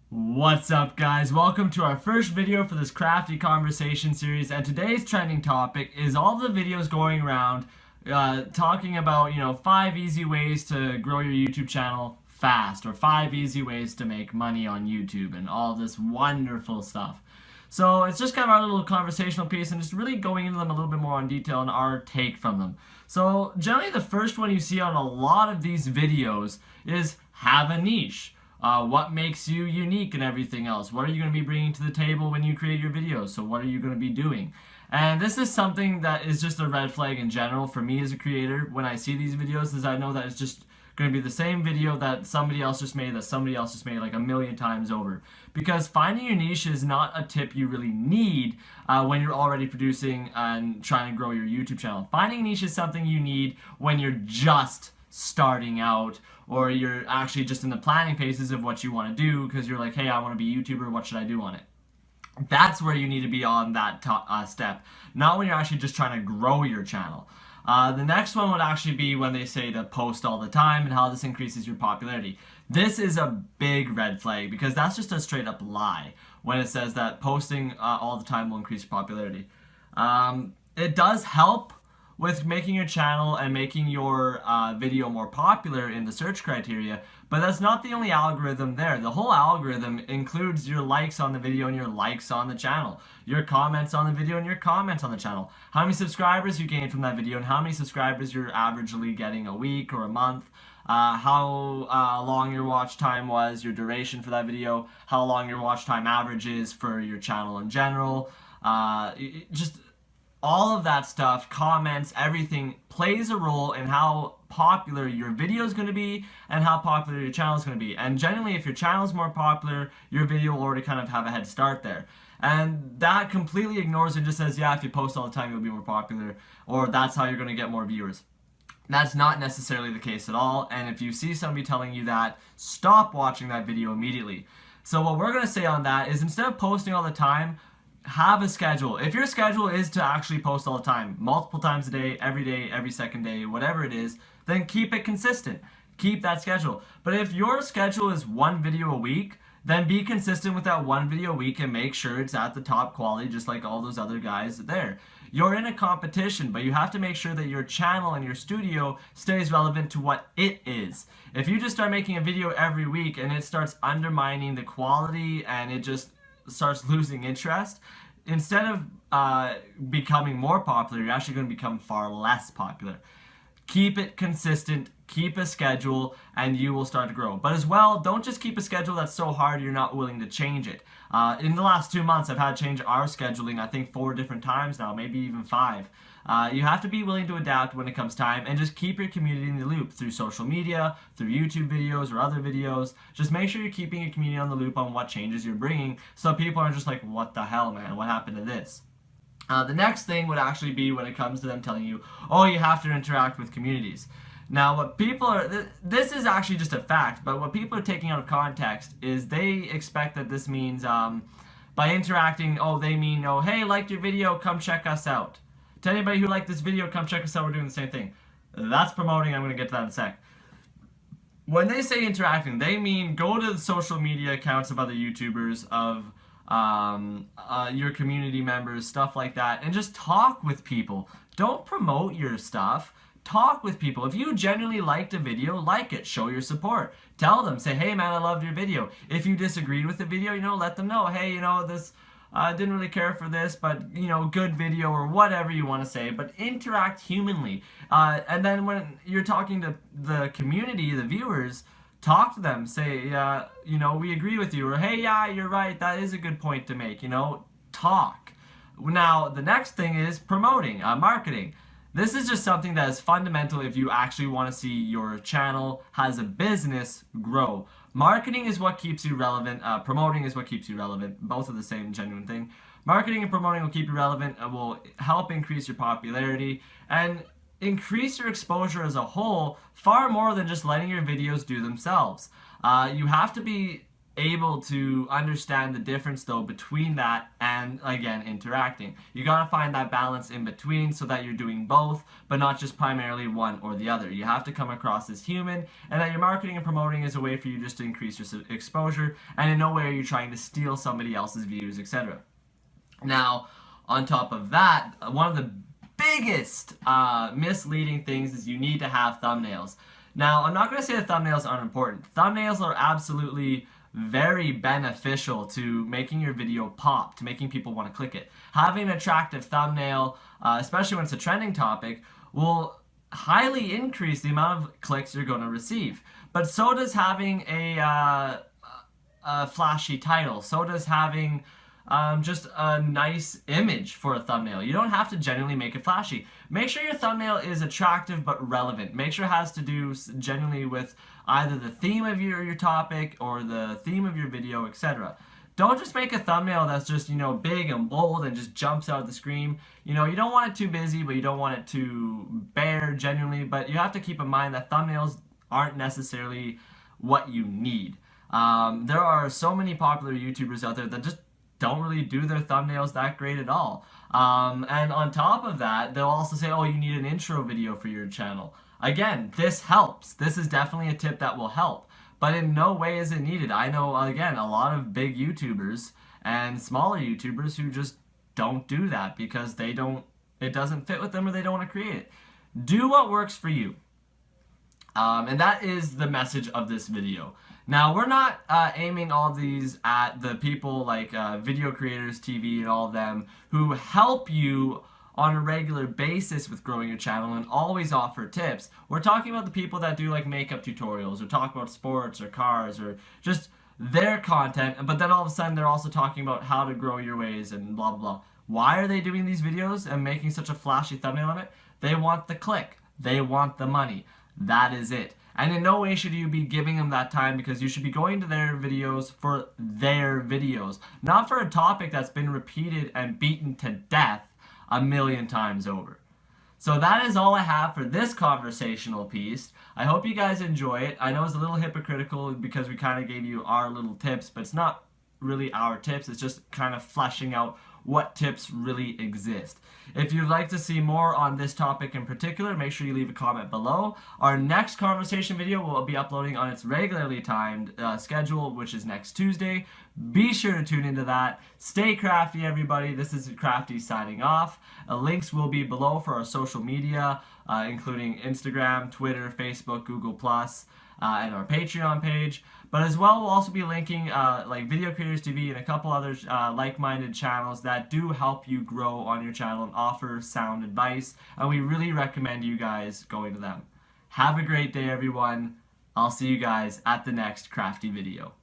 What's up, guys? Welcome to our first video for this Crafty conversation series, and today's trending topic is all the videos going around talking about, 5 easy ways to grow your YouTube channel fast, or 5 easy ways to make money on YouTube, and all this wonderful stuff. So it's just kind of our little conversational piece and just really going into them a little bit more in detail and our take from them. So generally the first one you see on a lot of these videos is have a niche. What makes you unique and everything else? What are you going to be bringing to the table when you create your videos? So what are you going to be doing? And this is something that is just a red flag in general for me as a creator when I see these videos, is I know that it's just going to be the same video that somebody else just made, like a million times over. Because finding your niche is not a tip you really need when you're already producing and trying to grow your YouTube channel. Finding a niche is something you need when you're just starting out, or you're actually just in the planning phases of what you want to do, because you're like, hey, I want to be a YouTuber, what should I do on it? That's where you need to be on that step, not when you're actually just trying to grow your channel. The next one would actually be when they say to post all the time and how this increases your popularity. This is a big red flag, because that's just a straight up lie when it says that posting all the time will increase your popularity. It does help with making your channel and making your video more popular in the search criteria, but that's not the only algorithm there. The whole algorithm includes your likes on the video and your likes on the channel, your comments on the video and your comments on the channel, how many subscribers you gained from that video and how many subscribers you're averagely getting a week or a month, how long your watch time was, your duration for that video, how long your watch time average is for your channel in general, just all of that stuff, comments, everything plays a role in how popular your video is going to be and how popular your channel is going to be. And generally, if your channel is more popular, your video will already kind of have a head start there. And that completely ignores and just says, yeah, if you post all the time, you'll be more popular, or that's how you're going to get more viewers. That's not necessarily the case at all. And if you see somebody telling you that, stop watching that video immediately. So what we're going to say on that is, instead of posting all the time, have a schedule. If your schedule is to actually post all the time, multiple times a day, every second day, whatever it is, then keep it consistent. Keep that schedule. But if your schedule is one video a week, then be consistent with that one video a week and make sure it's at the top quality, just like all those other guys there. You're in a competition, but you have to make sure that your channel and your studio stays relevant to what it is. If you just start making a video every week and it starts undermining the quality and it just starts losing interest, instead of becoming more popular, you're actually going to become far less popular. Keep it consistent, keep a schedule, and you will start to grow. But as well, don't just keep a schedule that's so hard you're not willing to change it. In the last 2 months, I've had to change our scheduling, I think 4 different times now, maybe even 5. You have to be willing to adapt when it comes time, and just keep your community in the loop through social media, through YouTube videos or other videos. Just make sure you're keeping your community on the loop on what changes you're bringing, so people aren't just like, what the hell, man, what happened to this? The next thing would actually be when it comes to them telling you, oh, you have to interact with communities. Now, what people are, this is actually just a fact, but what people are taking out of context is they expect that this means, by interacting, oh, they mean, oh, hey, liked your video, come check us out. To anybody who liked this video, come check us out, we're doing the same thing. That's promoting, I'm going to get to that in a sec. When they say interacting, they mean go to the social media accounts of other YouTubers, of your community members, stuff like that, and just talk with people. Don't promote your stuff. Talk with people. If you genuinely liked a video, like it. Show your support. Tell them. Say, hey man, I loved your video. If you disagreed with the video, let them know. Hey, this, didn't really care for this, but, good video, or whatever you want to say. But interact humanly. And then when you're talking to the community, the viewers, talk to them. Say, we agree with you. Or, hey, yeah, you're right. That is a good point to make. Talk. Now, the next thing is promoting, marketing. This is just something that is fundamental if you actually want to see your channel as a business grow. Marketing is what keeps you relevant. Promoting is what keeps you relevant. Both are the same genuine thing. Marketing and promoting will keep you relevant and will help increase your popularity and increase your exposure as a whole, far more than just letting your videos do themselves. You have to be able to understand the difference though between that and, again, interacting. You gotta find that balance in between so that you're doing both, but not just primarily one or the other. You have to come across as human, and that your marketing and promoting is a way for you just to increase your exposure, and in no way are you trying to steal somebody else's views, etc. Now, on top of that, one of the biggest misleading things is you need to have thumbnails. Now, I'm not going to say that thumbnails aren't important. Thumbnails are absolutely very beneficial to making your video pop, to making people want to click it. Having an attractive thumbnail, especially when it's a trending topic, will highly increase the amount of clicks you're going to receive. But so does having a flashy title. So does having just a nice image for a thumbnail. You don't have to genuinely make it flashy. Make sure your thumbnail is attractive but relevant. Make sure it has to do genuinely with either the theme of your topic or the theme of your video, etc. Don't just make a thumbnail that's just, big and bold and just jumps out of the screen. You don't want it too busy, but you don't want it too bare genuinely. But you have to keep in mind that thumbnails aren't necessarily what you need. There are so many popular YouTubers out there that just don't really do their thumbnails that great at all. And on top of that, they'll also say, oh, you need an intro video for your channel. Again, this helps. This is definitely a tip that will help. But in no way is it needed. I know, again, a lot of big YouTubers and smaller YouTubers who just don't do that because it doesn't fit with them or they don't want to create it. Do what works for you. And that is the message of this video. Now, we're not aiming all of these at the people like Video Creators TV and all of them who help you on a regular basis with growing your channel and always offer tips. We're talking about the people that do like makeup tutorials or talk about sports or cars or just their content, but then all of a sudden they're also talking about how to grow your ways and blah, blah, blah. Why are they doing these videos and making such a flashy thumbnail on it? They want the click. They want the money. That is it. And in no way should you be giving them that time, because you should be going to their videos for their videos, not for a topic that's been repeated and beaten to death a million times over. So that is all I have for this conversational piece. I hope you guys enjoy it. I know it's a little hypocritical because we kind of gave you our little tips, but it's not really our tips. It's just kind of fleshing out what tips really exist. If you'd like to see more on this topic in particular, make sure you leave a comment below. Our next conversation video will be uploading on its regularly timed schedule, which is next Tuesday. Be sure to tune into that. Stay crafty, everybody. This is Crafty signing off. Links will be below for our social media, including Instagram, Twitter, Facebook, Google+, and our Patreon page. But as well, we'll also be linking like Video Creators TV and a couple other like-minded channels that do help you grow on your channel and offer sound advice. And we really recommend you guys going to them. Have a great day, everyone. I'll see you guys at the next Crafty video.